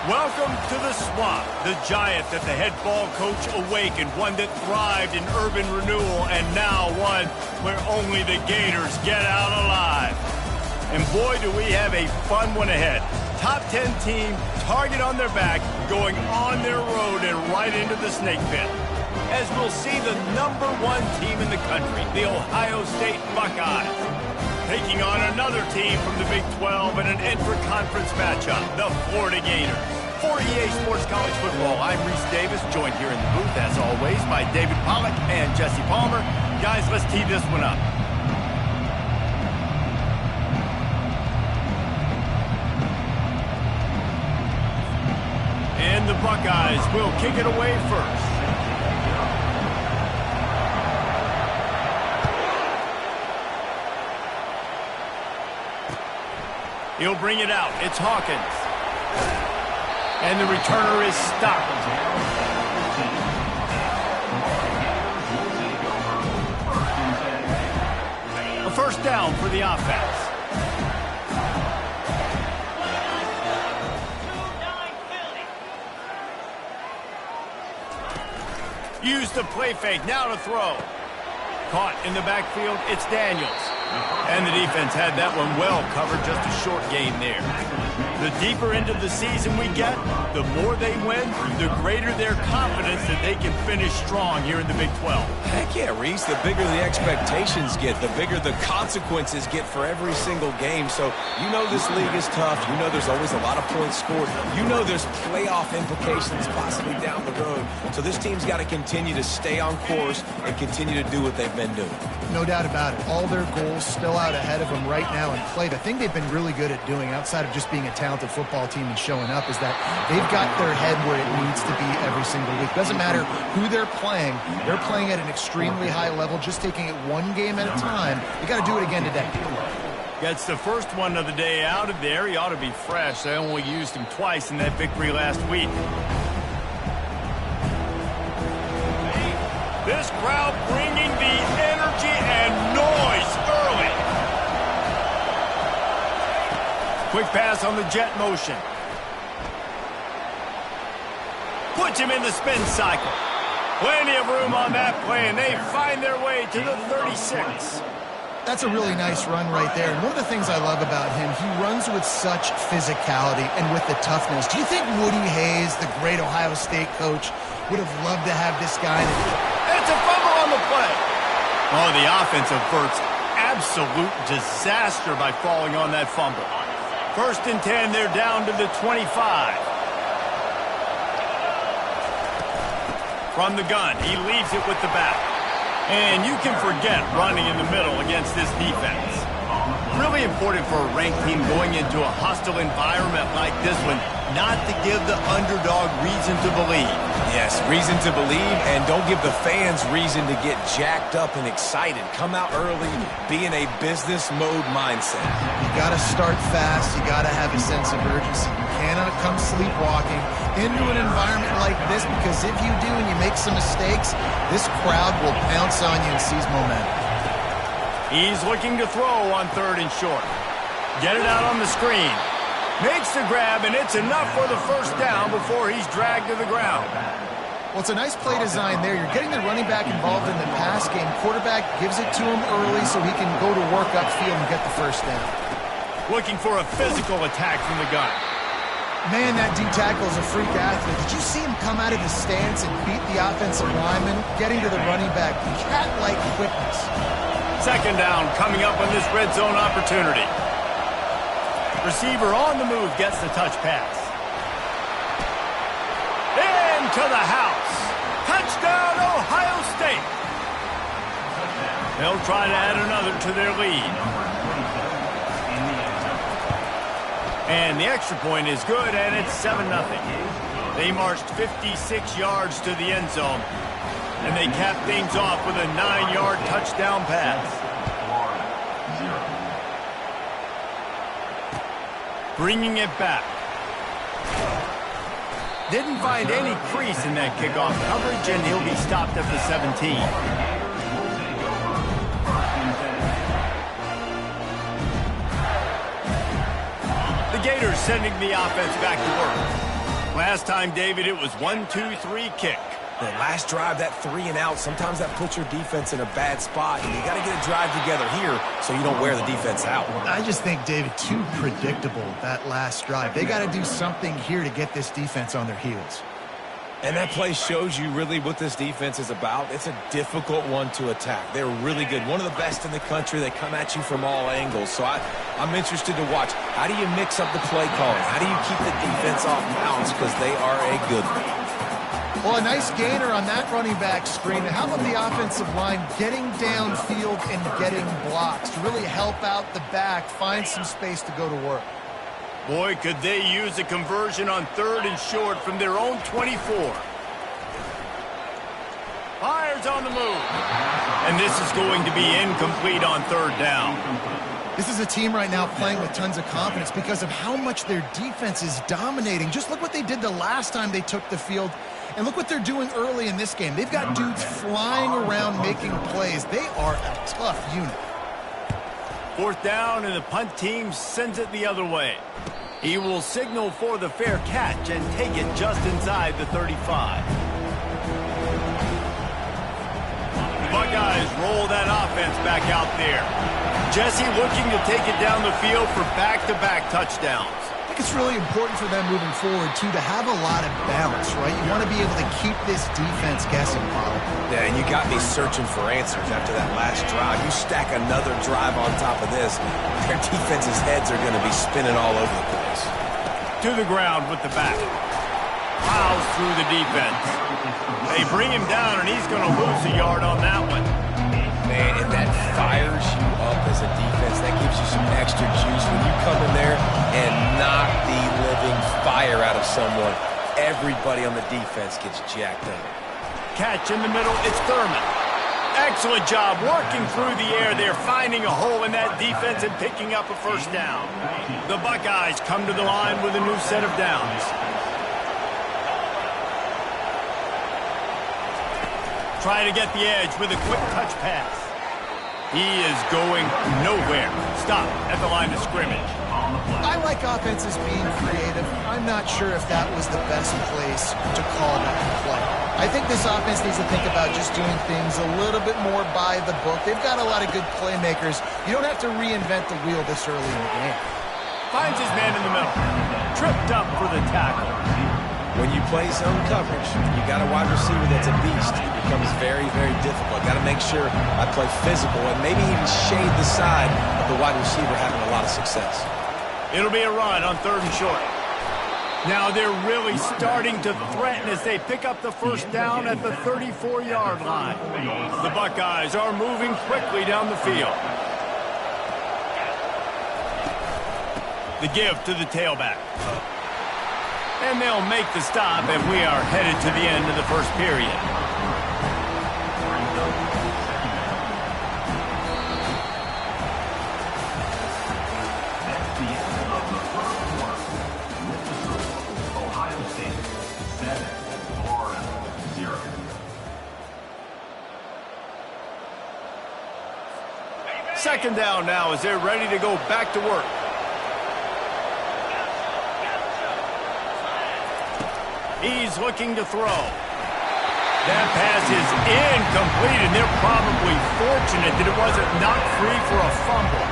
Welcome to the Swamp, the giant that the head ball coach awakened, one that thrived in urban renewal, and now one where only the Gators get out alive. And boy, do we have a fun one ahead. Top 10 team, target on their back, going on their road and right into the snake pit. As we'll see the #1 team in the country, the Ohio State Buckeyes, taking on another team from the Big 12 in an intra-conference matchup, the Florida Gators. For EA Sports College Football, I'm Reese Davis, joined here in the booth, as always, by David Pollack and Jesse Palmer. Guys, let's tee this one up. And the Buckeyes will kick it away first. He'll bring it out. It's Hawkins. And the returner is stopped. A first down for the offense. Use the play fake. Now to throw. Caught in the backfield. It's Daniels. And the defense had that one well covered, just a short gain there. The deeper into the season we get, the more they win, the greater their confidence that they can finish strong here in the Big 12. Heck yeah, Reese. The bigger the expectations get, the bigger the consequences get for every single game. So you know this league is tough. You know there's always a lot of points scored. You know there's playoff implications possibly down the road. So this team's got to continue to stay on course and continue to do what they've been doing. No doubt about it. All their goals still out ahead of them right now in play. The thing they've been really good at doing, outside of just being a talented football team and showing up, is that they've got their head where it needs to be every single week. Doesn't matter who they're playing at an extremely high level, just taking it one game at a time. You got to do it again today. Gets the first one of the day out of there. He ought to be fresh. They only used him twice in that victory last week. This crowd bringing the energy and noise early. Quick pass on the jet motion. Puts him in the spin cycle. Plenty of room on that play, and they find their way to the 36. That's a really nice run right there. And one of the things I love about him, he runs with such physicality and with the toughness. Do you think Woody Hayes, the great Ohio State coach, would have loved to have this guy? It's a fumble on the play. Oh, the offense averts absolute disaster by falling on that fumble. 1st and 10, they're down to the 25. From the gun, he leaves it with the back. And you can forget running in the middle against this defense. Really important for a ranked team going into a hostile environment like this one, not to give the underdog reason to believe. Yes, reason to believe, and don't give the fans reason to get jacked up and excited. Come out early, be in a business mode mindset. You got to start fast. You got to have a sense of urgency. You cannot come sleepwalking into an environment like this, because if you do and you make some mistakes, this crowd will pounce on you and seize momentum. He's looking to throw on 3rd and short. Get it out on the screen. Makes the grab, and it's enough for the first down before he's dragged to the ground. Well, it's a nice play design there. You're getting the running back involved in the pass game. Quarterback gives it to him early so he can go to work upfield and get the first down. Looking for a physical attack from the gun. Man, that D tackle is a freak athlete. Did you see him come out of his stance and beat the offensive lineman, getting to the running back? Cat-like quickness. 2nd down coming up on this red zone opportunity. Receiver on the move gets the touch pass. Into the house. Touchdown, Ohio State. They'll try to add another to their lead. And the extra point is good, and it's 7-0. They marched 56 yards to the end zone, and they capped things off with a 9-yard touchdown pass. Bringing it back. Didn't find any crease in that kickoff coverage, and he'll be stopped at the 17. The Gators sending the offense back to work. Last time, David, it was 1-2-3 kick. That last drive, that 3 and out, sometimes that puts your defense in a bad spot, and you got to get a drive together here so you don't wear the defense out. I just think, David, too predictable, that last drive. They got to do something here to get this defense on their heels. And that play shows you really what this defense is about. It's a difficult one to attack. They're really good. One of the best in the country. They come at you from all angles. So I'm interested to watch. How do you mix up the play calling? How do you keep the defense off balance? Because they are a good one. Well, a nice gainer on that running back screen. How about the offensive line getting downfield and getting blocks to really help out the back, find some space to go to work? Boy, could they use a conversion on 3rd and short from their own 24. Fires on the move. And this is going to be incomplete on 3rd down. This is a team right now playing with tons of confidence because of how much their defense is dominating. Just look what they did the last time they took the field. And look what they're doing early in this game. They've got dudes flying around making plays. They are a tough unit. 4th down, and the punt team sends it the other way. He will signal for the fair catch and take it just inside the 35. The Buckeyes roll that offense back out there. Jesse looking to take it down the field for back-to-back touchdowns. I think it's really important for them moving forward, too, to have a lot of balance, right? You want to be able to keep this defense guessing, Paul. Yeah, and you got me searching for answers after that last drive. You stack another drive on top of this, their defense's heads are going to be spinning all over the place. To the ground with the back. Plows through the defense. They bring him down, and he's going to lose a yard on that one. Man, and that fires you up as a defense. That gives you some extra juice when you come in there and knock the living fire out of someone. Everybody on the defense gets jacked up. Catch in the middle, it's Thurman. Excellent job working through the air there, finding a hole in that defense and picking up a 1st down. The Buckeyes come to the line with a new set of downs. Try to get the edge with a quick touch pass. He is going nowhere. Stop at the line of scrimmage. I like offenses being creative. I'm not sure if that was the best place to call that play. I think this offense needs to think about just doing things a little bit more by the book. They've got a lot of good playmakers. You don't have to reinvent the wheel this early in the game. Finds his man in the middle. Tripped up for the tackle. When you play zone coverage, you got a wide receiver that's a beast. It becomes very, very difficult. Got to make sure I play physical and maybe even shade the side of the wide receiver having a lot of success. It'll be a run on 3rd and short. Now they're really starting to threaten as they pick up the 1st down at the 34-yard line. The Buckeyes are moving quickly down the field. The give to the tailback. And they'll make the stop, and we are headed to the end of the 1st period. Ohio State 7, Florida 0. Second down now as they're ready to go back to work. He's looking to throw. That pass is incomplete, and they're probably fortunate that it wasn't knocked free for a fumble.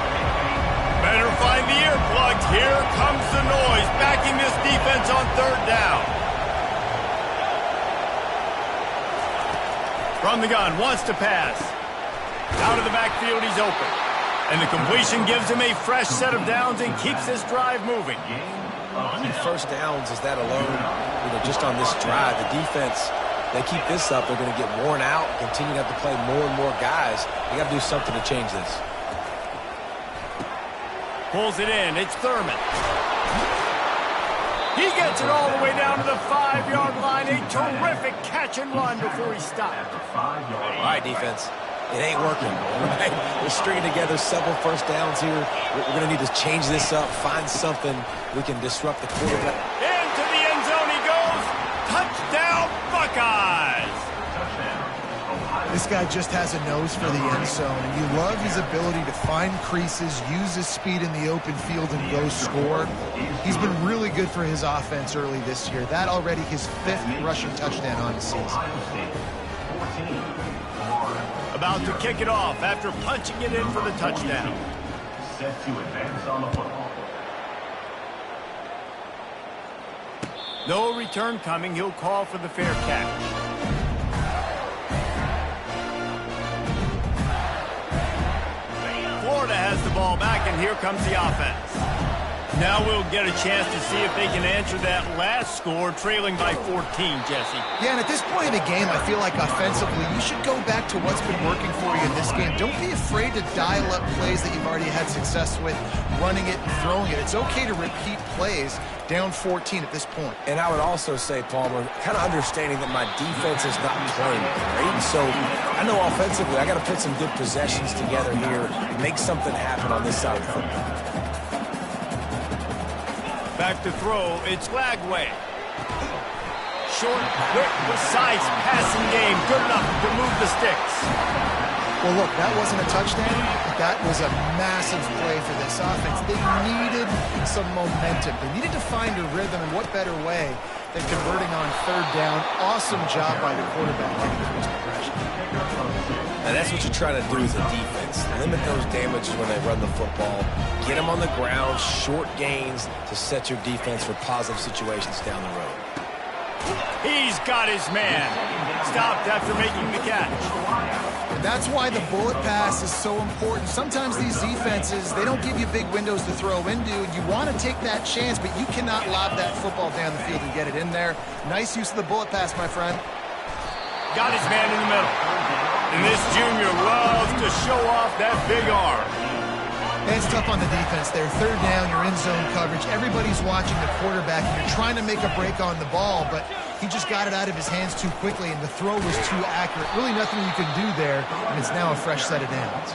Better find the earplugs. Here comes the noise, backing this defense on 3rd down. From the gun, wants to pass. Out of the backfield, he's open. And the completion gives him a fresh set of downs and keeps this drive moving. How many 1st downs is that alone? Just on this drive, the defense, they keep this up, they're going to get worn out, continue to have to play more and more guys. They got to do something to change this. Pulls it in. It's Thurman. He gets it all the way down to the 5-yard line. A terrific catch and run before he stopped. All right, defense. It ain't working. Right? We're stringing together several 1st downs here. We're going to need to change this up, find something we can disrupt the quarterback. Into the end zone he goes. Touchdown, Buckeyes. This guy just has a nose for the end zone, and you love his ability to find creases, use his speed in the open field, and go score. He's been really good for his offense early this year. That already his 5th rushing touchdown on the season. About to kick it off after punching it in for the touchdown. Set to advance on the football. No return coming. He'll call for the fair catch. Florida has the ball back, and here comes the offense. Now we'll get a chance to see if they can answer that last score, trailing by 14, Jesse. Yeah, and at this point in the game, I feel like offensively, you should go back to what's been working for you in this game. Don't be afraid to dial up plays that you've already had success with, running it and throwing it. It's okay to repeat plays down 14 at this point. And I would also say, Palmer, kind of understanding that my defense is not playing great. So I know offensively, I got to put some good possessions together here, make something happen on this side of the football. Back to throw, it's Lagway. Short, quick, precise passing game. Good enough to move the sticks. Well, look, that wasn't a touchdown, but that was a massive play for this offense. They needed some momentum. They needed to find a rhythm, and what better way than converting on 3rd down. Awesome job by the quarterback getting through his progression. And that's what you're trying to do as a defense. Limit those damages when they run the football. Get them on the ground, short gains to set your defense for positive situations down the road. He's got his man. Stopped after making the catch. And that's why the bullet pass is so important. Sometimes these defenses, they don't give you big windows to throw into. You want to take that chance, but you cannot lob that football down the field and get it in there. Nice use of the bullet pass, my friend. Got his man in the middle. And this junior loves to show off that big arm. And it's tough on the defense there. 3rd down, you're in zone coverage. Everybody's watching the quarterback, and you're trying to make a break on the ball, but he just got it out of his hands too quickly, and the throw was too accurate. Really nothing you can do there, and it's now a fresh set of downs.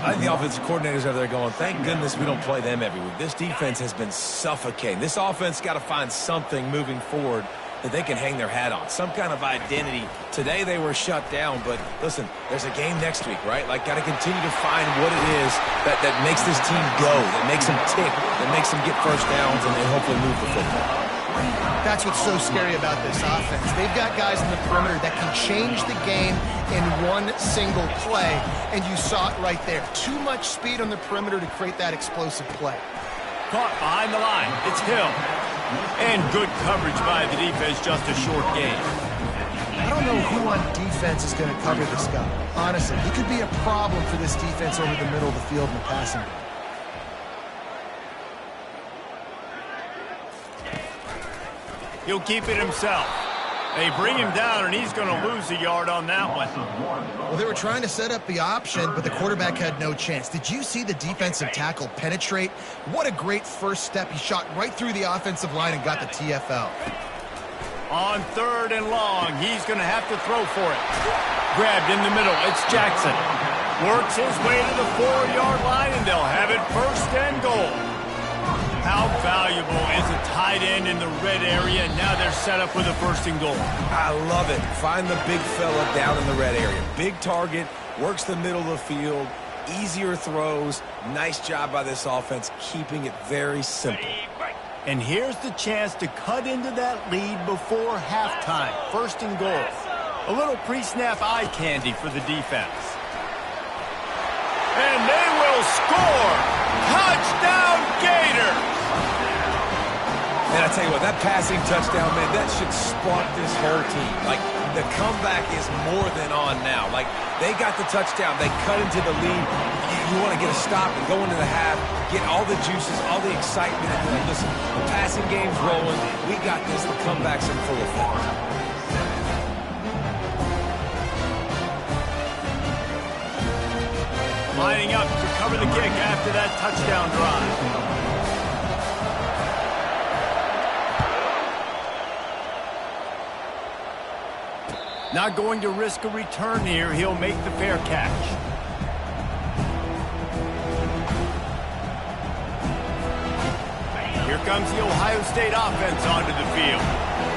I think the offensive coordinators over there going, thank goodness we don't play them every week. This defense has been suffocating. This offense got to find something moving forward that they can hang their hat on, some kind of identity. Today they were shut down, but listen, there's a game next week, right? Like, got to continue to find what it is that makes this team go, that makes them tick, that makes them get first downs, and then hopefully move the football. That's what's so scary about this offense. They've got guys in the perimeter that can change the game in one single play, and you saw it right there. Too much speed on the perimeter to create that explosive play. Caught behind the line. It's Hill. And good coverage by the defense, just a short game. I don't know who on defense is going to cover this guy. Honestly, he could be a problem for this defense over the middle of the field in the passing game. He'll keep it himself. They bring him down, and he's going to lose a yard on that one. Well, they were trying to set up the option, but the quarterback had no chance. Did you see the defensive tackle penetrate? What a great first step. He shot right through the offensive line and got the TFL. On 3rd and long, he's going to have to throw for it. Grabbed in the middle. It's Jackson. Works his way to the 4-yard line, and they'll have it 1st and goal. How valuable is a tight end in the red area? Now they're set up with a 1st and goal. I love it. Find the big fella down in the red area. Big target, works the middle of the field, easier throws. Nice job by this offense, keeping it very simple. And here's the chance to cut into that lead before halftime. 1st and goal. A little pre-snap eye candy for the defense. And they will score! Touchdown Gators! And I tell you what, that passing touchdown, man, that should spark this whole team. Like, the comeback is more than on now. Like, they got the touchdown. They cut into the lead. You want to get a stop and go into the half, get all the juices, all the excitement. And like, listen, the passing game's rolling. We got this. The comeback's in full effect. Lining up to cover the kick after that touchdown drive. Not going to risk a return here. He'll make the fair catch. Here comes the Ohio State offense onto the field.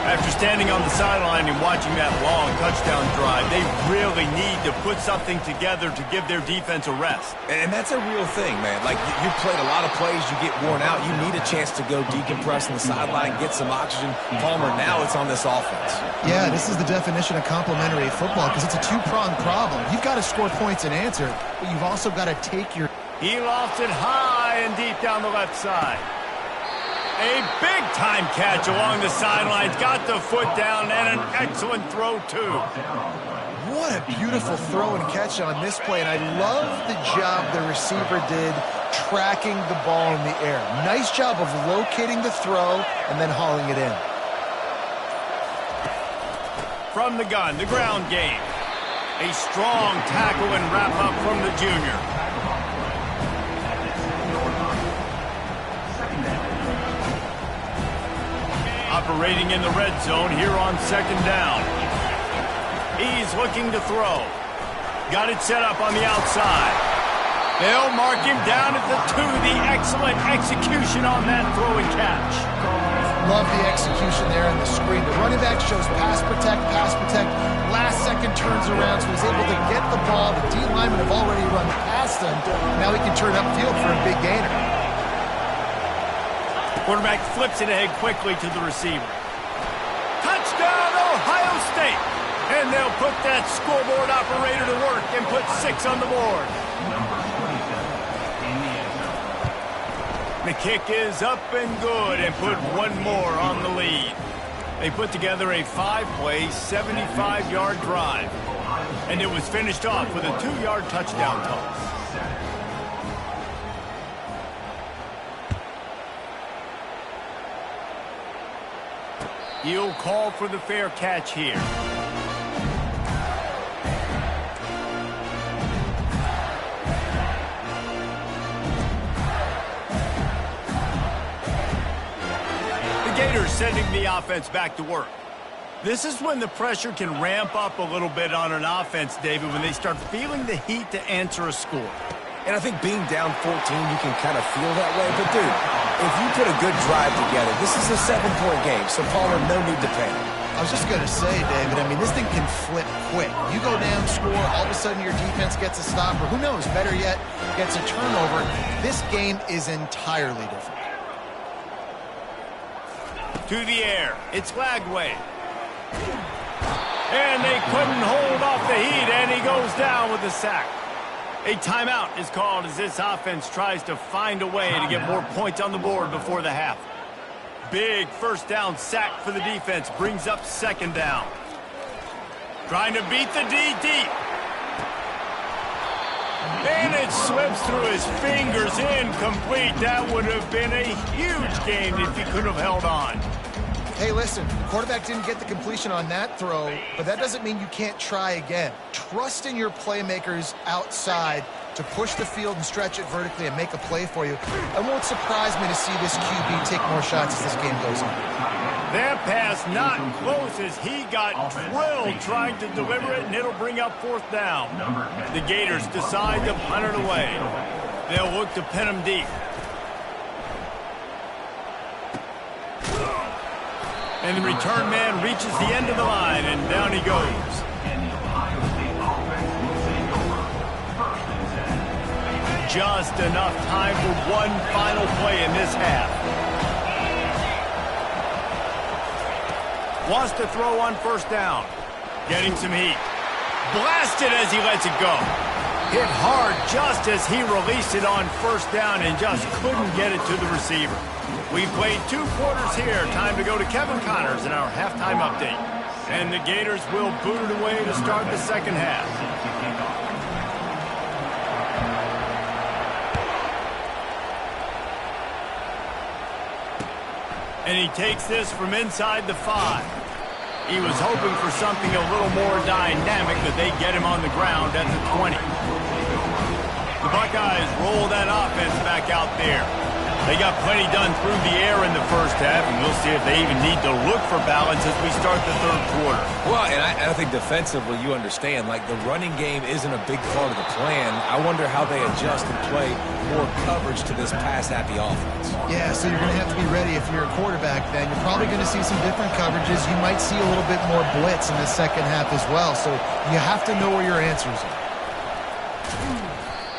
After standing on the sideline and watching that long touchdown drive, they really need to put something together to give their defense a rest. And that's a real thing, man. Like, you played a lot of plays, you get worn out, you need a chance to go decompress on the sideline, get some oxygen. Palmer, now it's on this offense. Yeah, this is the definition of complementary football because it's a two-pronged problem. You've got to score points and answer, but you've also got to take your... He lofts it high and deep down the left side. A big-time catch along the sidelines. Got the foot down and an excellent throw, too. What a beautiful throw and catch on this play, and I love the job the receiver did tracking the ball in the air. Nice job of locating the throw and then hauling it in. From the gun, the ground game. A strong tackle and wrap-up from the junior. Operating in the red zone here on second down. He's looking to throw. Got it set up on the outside. They'll mark him down at the 2. The excellent execution on that throw and catch. Love the execution there in the screen. The running back shows pass protect, pass protect. Last second turns around, so he's able to get the ball. The D linemen have already run past him. Now he can turn upfield for a big gainer. Quarterback flips it ahead quickly to the receiver. Touchdown, Ohio State! And they'll put that scoreboard operator to work and put 6 on the board. The kick is up and good and put 1 more on the lead. They put together a 5-play, 75-yard drive. And it was finished off with a 2-yard touchdown toss. He'll call for the fair catch here. The Gators sending the offense back to work. This is when the pressure can ramp up a little bit on an offense, David, when they start feeling the heat to answer a score. And I think being down 14, you can kind of feel that way. But, dude, if you put a good drive together, this is a 7-point game, so Palmer, no need to panic. I was just going to say, David, I mean, this thing can flip quick. You go down, score, all of a sudden your defense gets a stop, or who knows, better yet, gets a turnover. This game is entirely different. To the air, it's Lagway. And they couldn't hold off the heat, and he goes down with a sack. A timeout is called as this offense tries to find a way to get more points on the board before the half. Big first down sack for the defense brings up second down. Trying to beat the D deep. And it slips through his fingers, incomplete. That would have been a huge gain if he could have held on. Hey, listen, the quarterback didn't get the completion on that throw, but that doesn't mean you can't try again. Trust in your playmakers outside to push the field and stretch it vertically and make a play for you. It won't surprise me to see this QB take more shots as this game goes on. That pass not close as he got drilled trying to deliver it, and it'll bring up fourth down. The Gators decide to punt it away. They'll look to pin him deep. And the return man reaches the end of the line, and down he goes. Just enough time for one final play in this half. Wants to throw on first down. Getting some heat. Blasted as he lets it go. Hit hard just as he released it on first down and just couldn't get it to the receiver. We've played 2 quarters here. Time to go to Kevin Connors in our halftime update. And the Gators will boot it away to start the second half. And he takes this from inside the 5. He was hoping for something a little more dynamic, but they get him on the ground at the 20. The Buckeyes roll that offense back out there. They got plenty done through the air in the first half, and we'll see if they even need to look for balance as we start the third quarter. Well, and I think defensively, you understand, like the running game isn't a big part of the plan. I wonder how they adjust and play more coverage to this pass-happy offense. Yeah, so you're going to have to be ready if you're a quarterback then. You're probably going to see some different coverages. You might see a little bit more blitz in the second half as well, so you have to know where your answers are.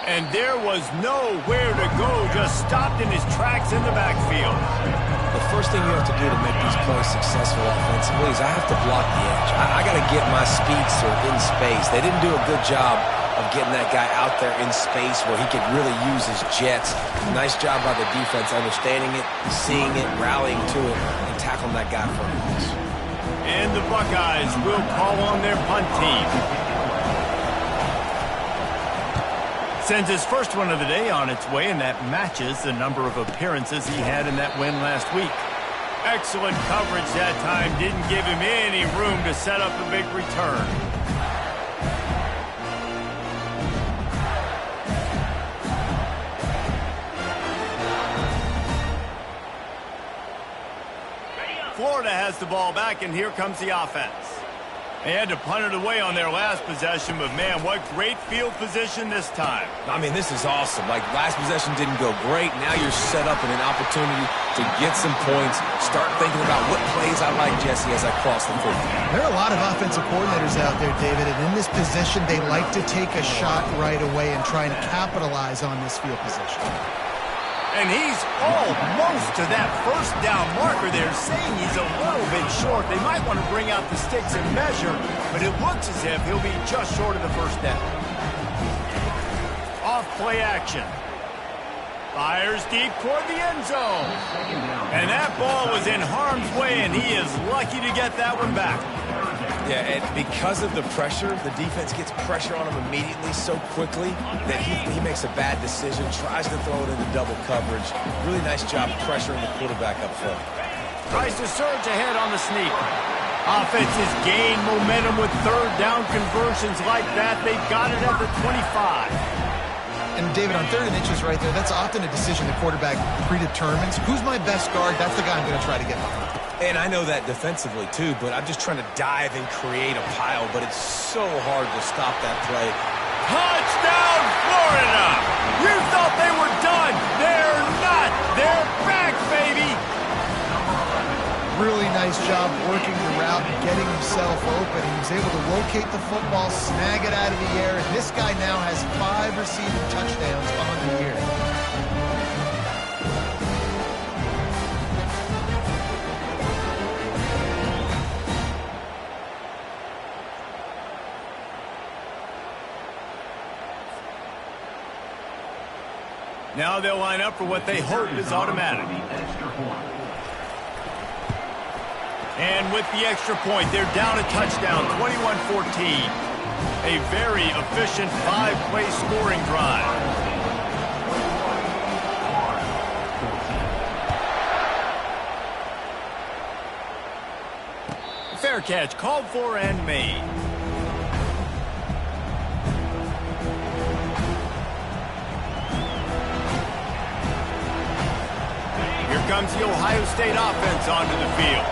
And there was nowhere to go, just stopped in his tracks in the backfield. The first thing you have to do to make these plays successful offensively is I have to block the edge. I got to get my speedster in space. They didn't do a good job of getting that guy out there in space where he could really use his jets. Nice job by the defense understanding it, seeing it, rallying to it, and tackling that guy for a loss. And the Buckeyes will call on their punt team. Sends his first one of the day on its way, and that matches the number of appearances he had in that win last week. Excellent coverage that time. Didn't give him any room to set up a big return. Florida has the ball back, and here comes the offense. They had to punt it away on their last possession, but man, what great field position this time. I mean, this is awesome. Like, last possession didn't go great. Now you're set up in an opportunity to get some points, start thinking about what plays I like, Jesse, as I cross the field. There are a lot of offensive coordinators out there, David, and in this position, they like to take a shot right away and try and capitalize on this field position. And he's almost to that first down marker there, saying he's a little bit short. They might want to bring out the sticks and measure, but it looks as if he'll be just short of the first down. Off play action. Fires deep toward the end zone. And that ball was in harm's way, and he is lucky to get that one back. Yeah, and because of the pressure, the defense gets pressure on him immediately so quickly that he makes a bad decision, tries to throw it into double coverage. Really nice job pressuring the quarterback up front. Tries to surge ahead on the sneak. Offenses gain momentum with third down conversions like that. They've got it at the 25. And David, on 3rd and inches right there, that's often a decision the quarterback predetermines. Who's my best guard? That's the guy I'm going to try to get behind. And I know that defensively, too, but I'm just trying to dive and create a pile, but it's so hard to stop that play. Touchdown, Florida! You thought they were done. They're not. They're back, baby! Really nice job working the route and getting himself open. He was able to locate the football, snag it out of the air, and this guy now has 5 receiving touchdowns on the year. Now they'll line up for what they hope is automatic. And with the extra point, they're down a touchdown, 21-14. A very efficient 5-play scoring drive. Fair catch, called for and made. Here comes the Ohio State offense onto the field.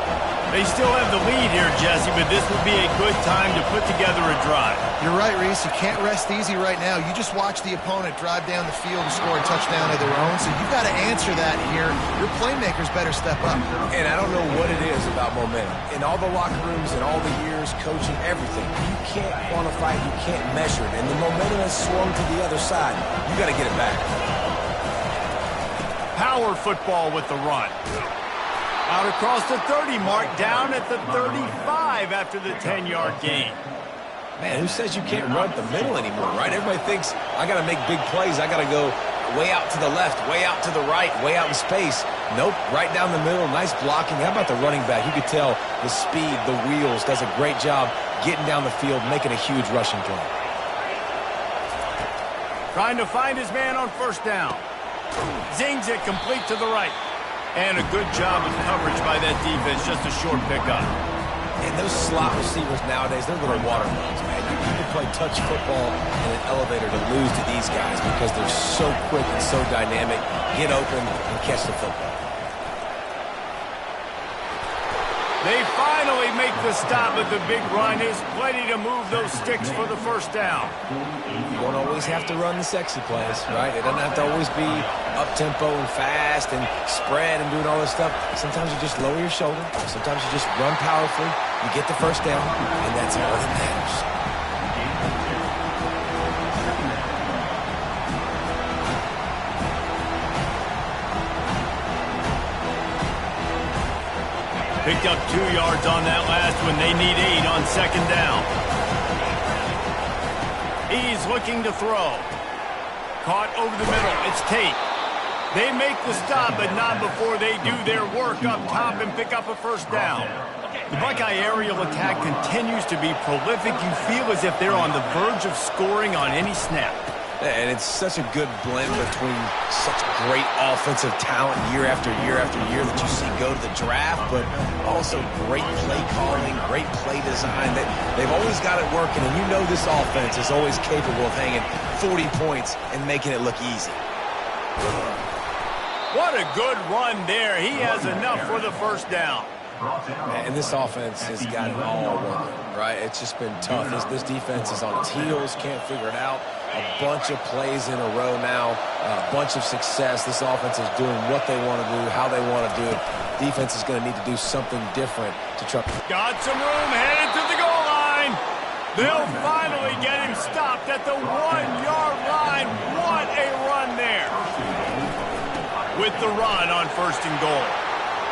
They still have the lead here, Jesse, but this would be a good time to put together a drive. You're right, Reese. You can't rest easy right now. You just watch the opponent drive down the field and score a touchdown of their own, so you've got to answer that here. Your playmakers better step up. And I don't know what it is about momentum. In all the locker rooms and all the years, coaching, everything, you can't quantify it, you can't measure it. And the momentum has swung to the other side. You got to get it back. Power football with the run. Out across the 30 mark, down at the 35 after the 10-yard gain. Man, who says you can't run up the middle anymore, right? Everybody thinks, I got to make big plays. I got to go way out to the left, way out to the right, way out in space. Nope, right down the middle, nice blocking. How about the running back? You could tell the speed, the wheels, does a great job getting down the field, making a huge rushing play. Trying to find his man on first down. Zings it complete to the right. And a good job of coverage by that defense, just a short pickup. And those slot receivers nowadays, they're little watermelons, man. You can play touch football in an elevator to lose to these guys because they're so quick and so dynamic. Get open and catch the football. They finally make the stop with the big run. Is plenty to move those sticks for the first down. You don't always have to run the sexy plays, right? It doesn't have to always be up-tempo and fast and spread and doing all this stuff. Sometimes you just lower your shoulder. Sometimes you just run powerfully. You get the first down, and that's all that matters. Picked up 2 yards on that last one. They need 8 on second down. He's looking to throw. Caught over the middle. It's Tate. They make the stop, but not before they do their work up top and pick up a first down. The Buckeye aerial attack continues to be prolific. You feel as if they're on the verge of scoring on any snap. And it's such a good blend between such great offensive talent year after year after year that you see go to the draft, but also great play calling, great play design. They've always got it working, and you know this offense is always capable of hanging 40 points and making it look easy. What a good run there. He has enough for the first down. And this offense has got it all working, right? It's just been tough. This defense is on its heels, can't figure it out. A bunch of plays in a row now, a bunch of success. This offense is doing what they want to do, how they want to do it. Defense is going to need to do something different to try. Got some room, headed to the goal line. They'll finally get him stopped at the 1-yard line. What a run there. With the run on first and goal.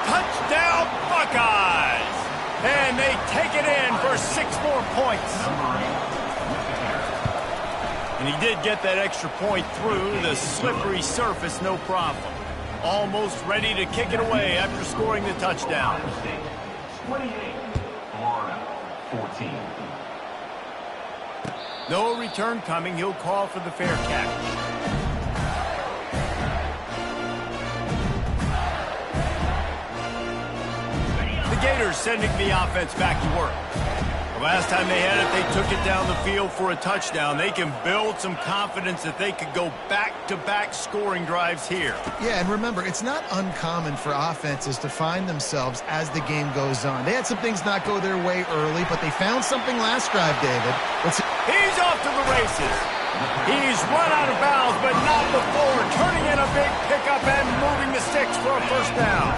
Touchdown, Buckeyes! And they take it in for 6 more points. And he did get that extra point through the slippery surface, no problem. Almost ready to kick it away after scoring the touchdown. 28, Florida, 14. No return coming. He'll call for the fair catch. The Gators sending the offense back to work. The last time they had it, they took it down the field for a touchdown. They can build some confidence that they could go back-to-back scoring drives here. Yeah, and remember, it's not uncommon for offenses to find themselves as the game goes on. They had some things not go their way early, but they found something last drive, David. He's off to the races. He's run out of bounds, but not before turning in a big pickup and moving the sticks for a first down.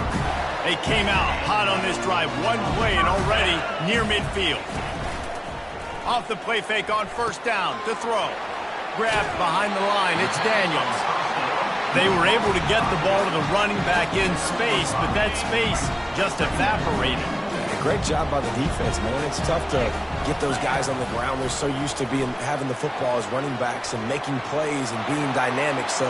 They came out hot on this drive, one play and already near midfield. Off the play fake on first down to throw. Grabbed behind the line, it's Daniels. They were able to get the ball to the running back in space, but that space just evaporated. Great job by the defense, man. It's tough to get those guys on the ground. They're so used to having the football as running backs and making plays and being dynamic. So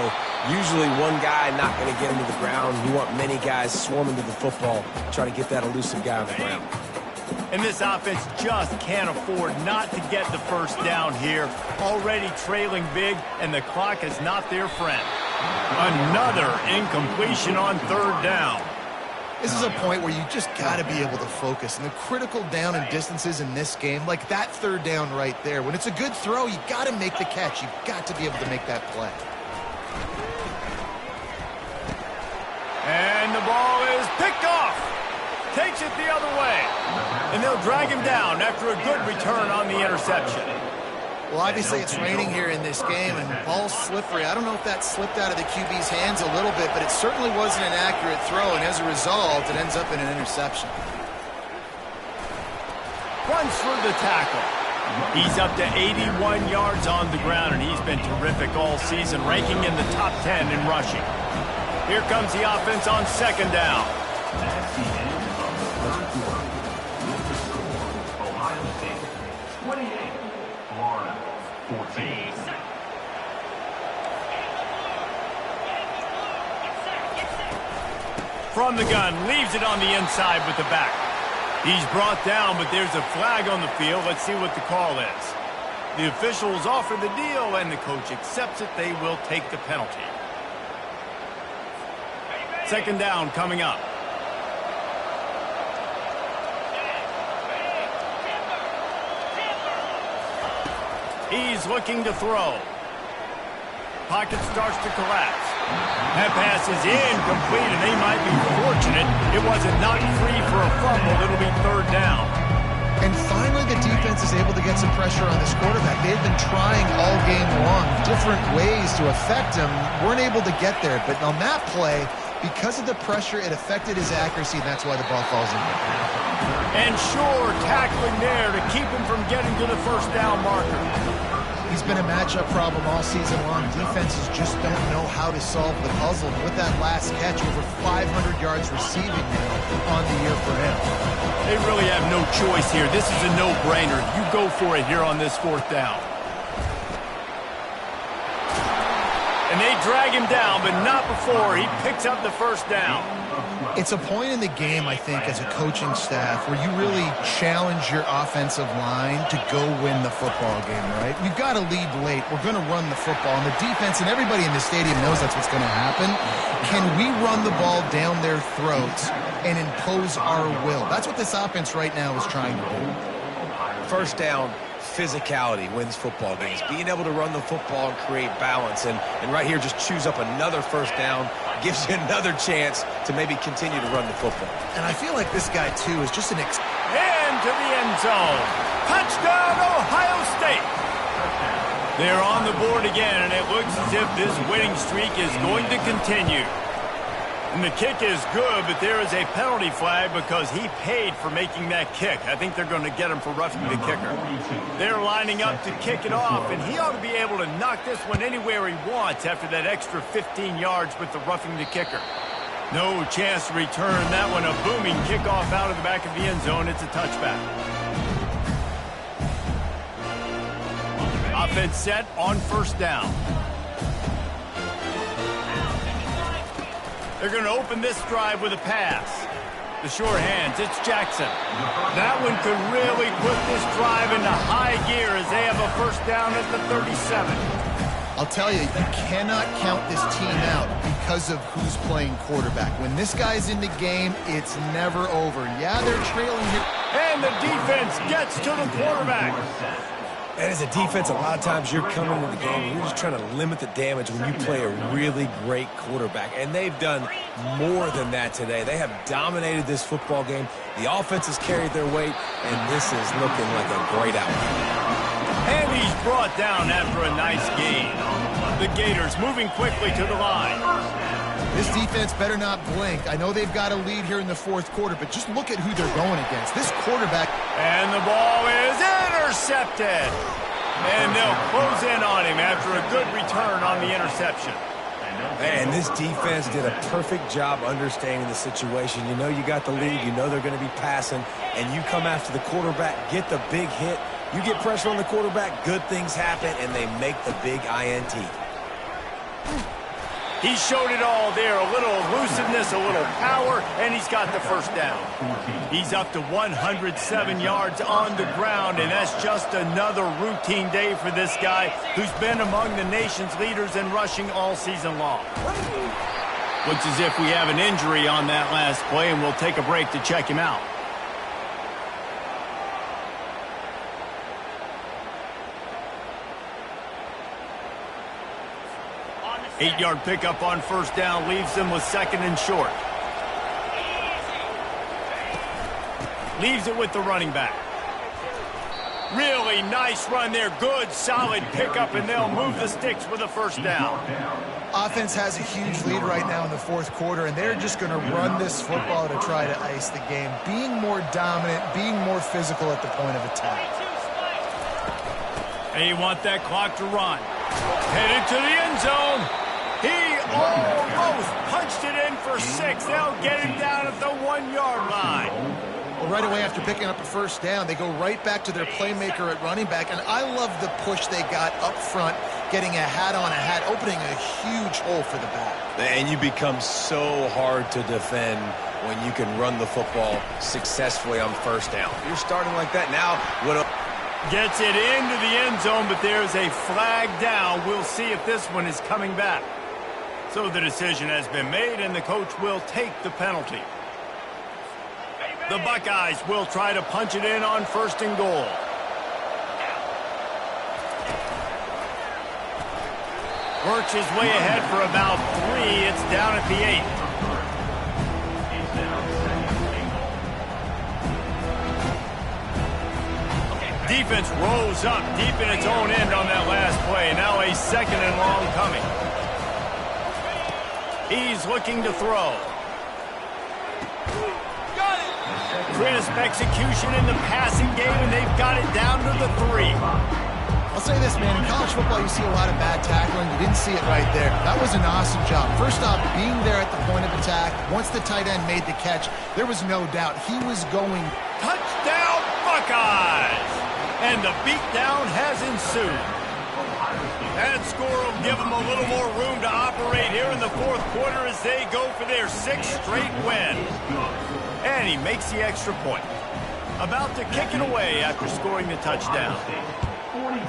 usually one guy not going to get into the ground. You want many guys swarming to the football, try to get that elusive guy on the ground. And this offense just can't afford not to get the first down here. Already trailing big, and the clock is not their friend. Another incompletion on third down. This is a point where you just got to be able to focus. And the critical down and distances in this game, like that third down right there, when it's a good throw, you got to make the catch. You've got to be able to make that play. And the ball is picked off. Takes it the other way. And they'll drag him down after a good return on the interception. Well, obviously it's raining here in this game, and the ball's slippery. I don't know if that slipped out of the QB's hands a little bit, but it certainly wasn't an accurate throw, and as a result, it ends up in an interception. Runs through the tackle. He's up to 81 yards on the ground, and he's been terrific all season, ranking in the top 10 in rushing. Here comes the offense on second down. That's the end of the third quarter. With the score, Ohio State 28, Florida 14. From the gun, leaves it on the inside with the back. He's brought down, but there's a flag on the field. Let's see what the call is. The officials offer the deal, and the coach accepts it. They will take the penalty. Second down coming up. He's looking to throw. Pocket starts to collapse. That pass is incomplete, and they might be fortunate it wasn't knocked free for a fumble. It'll be third down. And finally, the defense is able to get some pressure on this quarterback. They've been trying all game long, different ways to affect him. Weren't able to get there, but on that play, because of the pressure, it affected his accuracy, and that's why the ball falls in. And sure, tackling there to keep him from getting to the first down marker. He's been a matchup problem all season long. Defenses just don't know how to solve the puzzle. And with that last catch, over 500 yards receiving now on the year for him. They really have no choice here. This is a no-brainer. You go for it here on this fourth down. And they drag him down, but not before he picks up the first down. It's a point in the game, I think, as a coaching staff, where you really challenge your offensive line to go win the football game, right? We've got to lead late. We're going to run the football. And the defense and everybody in the stadium knows that's what's going to happen. Can we run the ball down their throats and impose our will? That's what this offense right now is trying to do. First down, physicality wins football games. Being able to run the football and create balance. And right here, just choose up another first down. Gives you another chance to maybe continue to run the football. And I feel like this guy, too, is just an into the end zone. Touchdown, Ohio State. They're on the board again, and it looks as if this winning streak is going to continue. And the kick is good, but there is a penalty flag because he paid for making that kick. I think they're going to get him for roughing the kicker. They're lining up to kick it off, and he ought to be able to knock this one anywhere he wants after that extra 15 yards with the roughing the kicker. No chance to return that one. A booming kickoff out of the back of the end zone. It's a touchback. Offense set on first down. They're going to open this drive with a pass. The short hands, it's Jackson. That one could really put this drive into high gear as they have a first down at the 37. I'll tell you, you cannot count this team out because of who's playing quarterback. When this guy's in the game, it's never over. Yeah, they're trailing here. And the defense gets to the quarterback. And as a defense, a lot of times you're coming into the game and you're just trying to limit the damage when you play a really great quarterback. And they've done more than that today. They have dominated this football game. The offense has carried their weight, and this is looking like a great outcome. And he's brought down after a nice gain. The Gators moving quickly to the line. This defense better not blink. I know they've got a lead here in the fourth quarter, but just look at who they're going against. This quarterback. And the ball is intercepted. And they'll close in on him after a good return on the interception. And this defense did a perfect job understanding the situation. You know you got the lead. You know they're going to be passing. And you come after the quarterback, get the big hit. You get pressure on the quarterback, good things happen, and they make the big INT. He showed it all there, a little elusiveness, a little power, and he's got the first down. He's up to 107 yards on the ground, and that's just another routine day for this guy who's been among the nation's leaders in rushing all season long. Looks as if we have an injury on that last play, and we'll take a break to check him out. Eight-yard pickup on first down leaves them with second and short. Leaves it with the running back. Really nice run there. Good, solid pickup, and they'll move the sticks with a first down. Offense has a huge lead right now in the fourth quarter, and they're just going to run this football to try to ice the game. Being more dominant, being more physical at the point of attack. They want that clock to run. Headed to the end zone. He almost punched it in for 6. They'll get him down at the 1-yard line. Well, right away after picking up a first down, they go right back to their playmaker at running back. And I love the push they got up front, getting a hat on a hat, opening a huge hole for the back. And you become so hard to defend when you can run the football successfully on first down. If you're starting like that now, gets it into the end zone, but there's a flag down. We'll see if this one is coming back. So the decision has been made, and the coach will take the penalty. The Buckeyes will try to punch it in on first and goal. Works his way ahead for about 3. It's down at the 8. Defense rolls up deep in its own end on that last play. Now a 2nd and long coming. He's looking to throw. Crisp execution in the passing game, and they've got it down to the 3. I'll say this, man. In college football, you see a lot of bad tackling. You didn't see it right there. That was an awesome job. First off, being there at the point of attack. Once the tight end made the catch, there was no doubt he was going. Touchdown, Buckeyes! And the beatdown has ensued. That score will give them a little more room to operate here in the 4th quarter as they go for their 6th straight win. And he makes the extra point. About to kick it away after scoring the touchdown. 42,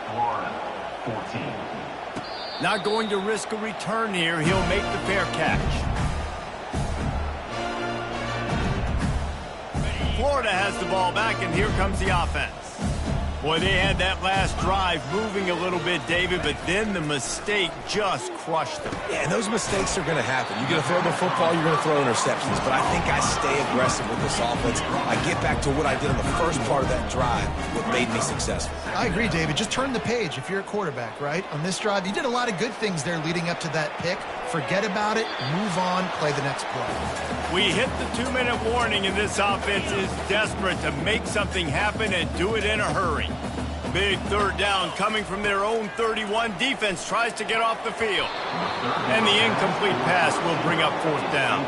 Florida, 14. Not going to risk a return here. He'll make the fair catch. Florida has the ball back, and here comes the offense. Boy, they had that last drive moving a little bit, David, but then the mistake just crushed them. Yeah, and those mistakes are going to happen. You're going to throw the football, you're going to throw interceptions, but I think I stay aggressive with this offense. I get back to what I did in the first part of that drive, what made me successful. I agree, David. Just turn the page if you're a quarterback, right? On this drive, you did a lot of good things there leading up to that pick. Forget about it, move on, play the next play. We hit the 2-minute warning, and this offense is desperate to make something happen and do it in a hurry. Big 3rd down coming from their own 31. Defense tries to get off the field. And the incomplete pass will bring up 4th down.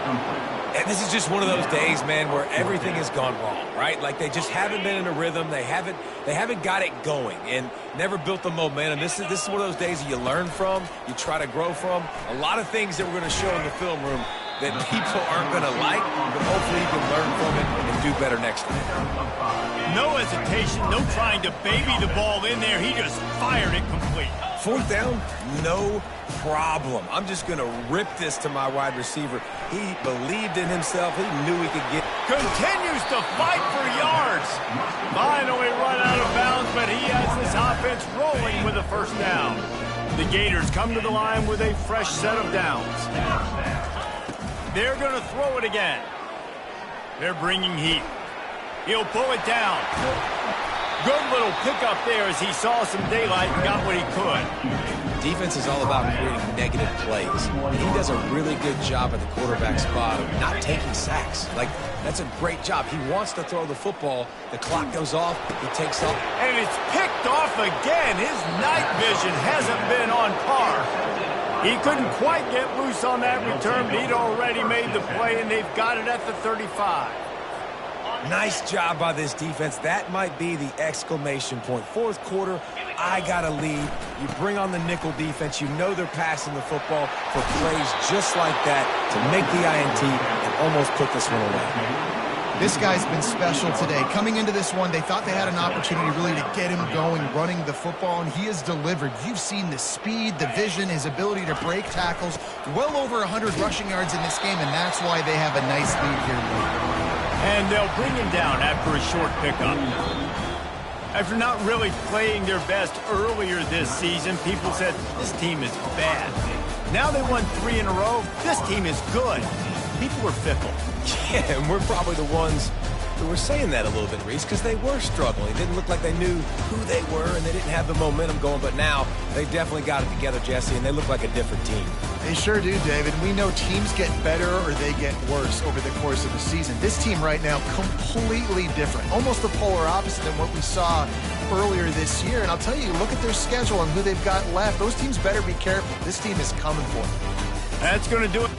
And this is just one of those days, man, where everything has gone wrong, right? Like they just haven't been in a rhythm. They haven't got it going and never built the momentum. This is one of those days that you learn from, you try to grow from. A lot of things that we're going to show in the film room that people aren't going to like, but hopefully you can learn from it and do better next time. No hesitation, no trying to baby the ball in there. He just fired it complete. 4th down, no problem. I'm just going to rip this to my wide receiver. He believed in himself. He knew he could get. Continues to fight for yards. Finally run out of bounds, but he has this offense rolling with a 1st down. The Gators come to the line with a fresh set of downs. They're going to throw it again. They're bringing heat. He'll pull it down. Good little pickup there as he saw some daylight and got what he could. Defense is all about creating negative plays. And he does a really good job at the quarterback spot of not taking sacks. Like, that's a great job. He wants to throw the football. The clock goes off. He takes off. And it's picked off again. His night vision hasn't been on par. He couldn't quite get loose on that return, but he'd already made the play, and they've got it at the 35. Nice job by this defense. That might be the exclamation point. 4th quarter, I got a lead. You bring on the nickel defense. You know they're passing the football for plays just like that to make the INT and almost put this one away. This guy's been special today. Coming into this one, they thought they had an opportunity really to get him going, running the football, and he has delivered. You've seen the speed, the vision, his ability to break tackles. Well over 100 rushing yards in this game, and that's why they have a nice lead here. And they'll bring him down after a short pickup. After not really playing their best earlier this season, people said, this team is bad. Now they won 3 in a row. This team is good. People were fickle. Yeah, and we're probably the ones who were saying that a little bit, Reese, because they were struggling. It didn't look like they knew who they were, and they didn't have the momentum going. But now they definitely got it together, Jesse, and they look like a different team. They sure do, David. We know teams get better or they get worse over the course of the season. This team right now, completely different. Almost the polar opposite than what we saw earlier this year. And I'll tell you, look at their schedule and who they've got left. Those teams better be careful. This team is coming for them. That's going to do it.